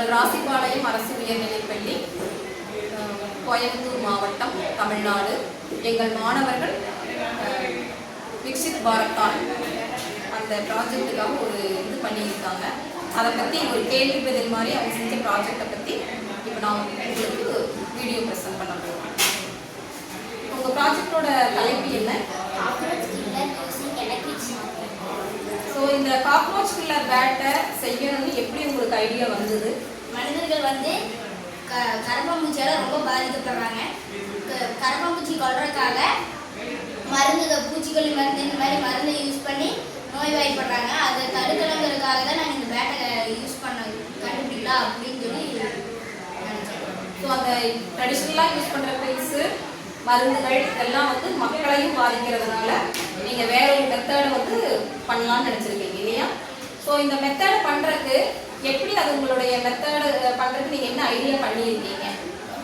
எங்கள் ராசிபாளையம் அரசு உயர்நிலைப்பள்ளி, கோயம்புத்தூர் மாவட்டம், தமிழ்நாடு. எங்கள் மாணவர்கள் விக்சித் பாரத்தான் அந்த ப்ராஜெக்டுக்காக ஒரு இது பண்ணியிருக்காங்க. அதை பற்றி ஒரு கேள்வி பதில் மாதிரி அவங்க செஞ்ச ப்ராஜெக்டை பற்றி இப்போ நான் உங்களுக்கு வீடியோ ப்ரெசென்ட் பண்ண போகிறோம். உங்கள் ப்ராஜெக்டோட தலைப்பு என்ன? ஸோ இந்த காக்ரோச் கில்லர் பேட்டை செய்யணும்னு எப்படி உங்களுக்கு ஐடியா வந்தது? மனிதர்கள் வந்து கரப்பாம்பூச்சியால் ரொம்ப பாதிக்கப்படுறாங்க. கரப்பாம்பூச்சி கொல்றதுக்காக மருந்துகள், பூச்சிக்கொல்லி மருந்து, இந்த மாதிரி மருந்தை யூஸ் பண்ணி நோய்வாய்ப்படுறாங்க. அதை தடுக்கணுங்கிறதுக்காக தான் நாங்கள் இந்த பேட்டை யூஸ் கண்டுபிடிக்கலாம் அப்படின்னு சொல்லி நினச்சோம். ஸோ அந்த ட்ரெடிஷ்னலாக யூஸ் பண்ணுற பில்ஸு, மருந்துகள் இதெல்லாம் வந்து மக்களையும் பாதிக்கிறதுனால நீங்கள் வேற ஒரு மெத்தடை வந்து பண்ணலான்னு நினச்சிருக்கீங்க இல்லையா? ஸோ இந்த மெத்தடை பண்ணுறதுக்கு எப்படி, அது உங்களுடைய மெத்தடு பண்ணுறதுக்கு நீங்கள் என்ன ஐடியா பண்ணியிருக்கீங்க?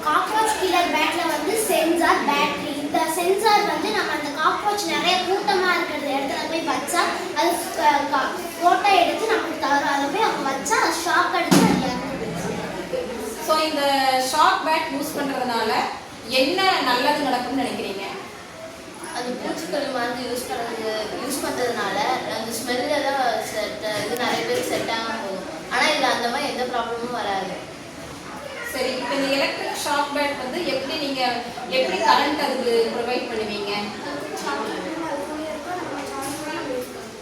காக்ரோச் கில்லர் பேட்டில் வந்து சென்சார், பேட்டரி. இந்த சென்சார் வந்து நம்ம அந்த காக்ரோச் நிறைய கூட்டமாக இருக்கிற இடத்துல போய் வச்சா அது ஃபோட்டோ எடுத்து நமக்கு தரும். அதை போய் அவங்க வச்சா அது ஷாக் அடிச்சு அது இறந்து. ஸோ இந்த ஷாக் பேட் யூஸ் பண்ணுறதுனால என்ன நல்லது நடக்கும்னு நினைக்கிறீங்க? அது பூச்சிக்கொல்லி மருந்து யூஸ் பண்ணுறதுனால அந்த ஸ்மெல்லாம் இது நிறைய பேருக்கு செட் ஆகாமல் போகும். ஆனால் இதில் அந்த மாதிரி எந்த ப்ராப்ளமும் வராது. சரி, இப்போ இந்த எலக்ட்ரிக் ஷாக் பேட் வந்து எப்படி கரண்ட் அதுக்கு ப்ரொவைட் பண்ணுவீங்க?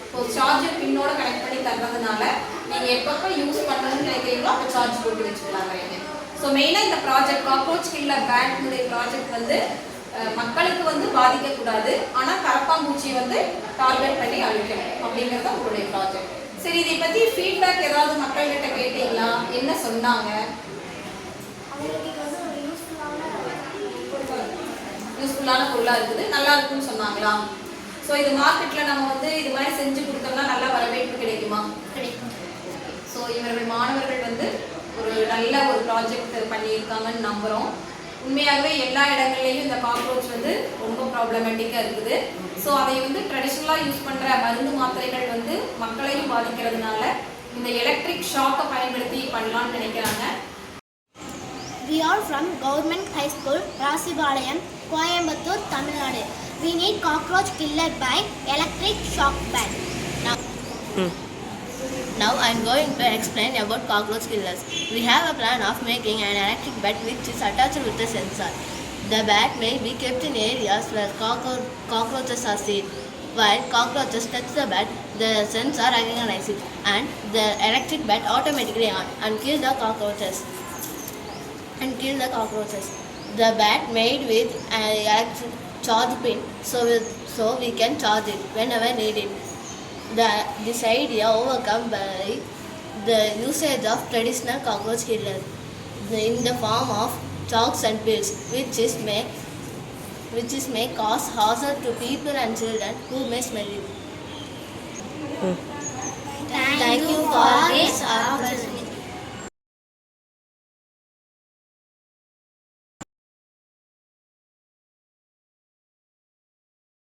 இப்போ சார்ஜர் பின்னோட கனெக்ட் பண்ணி தர்றதுனால நீங்கள் எப்பப்போ யூஸ் பண்ணணும்னு நினைக்கிறீங்களோ அப்போ சார்ஜ் போட்டு வச்சுக்கலாம். ஸோ மெயினாக இந்த ப்ராஜெக்ட் காக்ரோச் கில்லர் பேட்னுடைய ப்ராஜெக்ட் வந்து மக்களுக்கு வந்து பாதிக்கக்கூடாது, ஆனால் கரப்பாம்பூச்சி வந்து டார்கெட் பண்ணி அழிக்கணும் அப்படிங்கிறது உங்களுடைய ப்ராஜெக்ட். சரி, இதை பற்றி ஃபீட்பேக் ஏதாவது மக்கள்கிட்ட கேட்டீங்களா? என்ன சொன்னாங்க? யூஸ்ஃபுல்லான பொருளாக இருக்குது, நல்லா இருக்குன்னு சொன்னாங்களா? ஸோ இது மார்க்கெட்டில் நம்ம வந்து இது மாதிரி செஞ்சு கொடுத்தோம்னா நல்லா வரவேற்பு கிடைக்குமா? கிடைக்கும். ஸோ இவர்கள் மாணவர்கள் வந்து ஒரு நல்ல ஒரு ப்ராஜெக்ட் பண்ணியிருக்காங்கன்னு நம்புகிறோம். உண்மையாகவே எல்லா இடங்கள்லையும் இந்த காக்ரோச் வந்து ரொம்ப ப்ராப்ளமேட்டிக்காக இருக்குது. ஸோ அதை வந்து ட்ரெடிஷ்னலாக யூஸ் பண்ணுற மருந்து மாத்திரைகள் வந்து மக்களையும் பாதிக்கிறதுனால இந்த எலக்ட்ரிக் ஷாக்கை பயன்படுத்தி பண்ணலான்னு நினைக்கிறாங்க. We are from Government High School, Rasibalayam, Coimbatore, Tamil Nadu. We need cockroach killer by electric shock bat. Now I am going to explain about cockroach killers. We have a plan of making an electric bat which is attached with a sensor. The bat may be kept in areas where cockroaches are seen. While cockroaches touch the bat, the sensor recognizes it and the electric bat automatically on and kill the cockroaches. The bat made with an electric charge pin so we can charge it whenever needed. This idea overcome by the usage of traditional cockroach killers in the form of chalks and pills, which may cause hazard to people and children who may smell it. Thank you.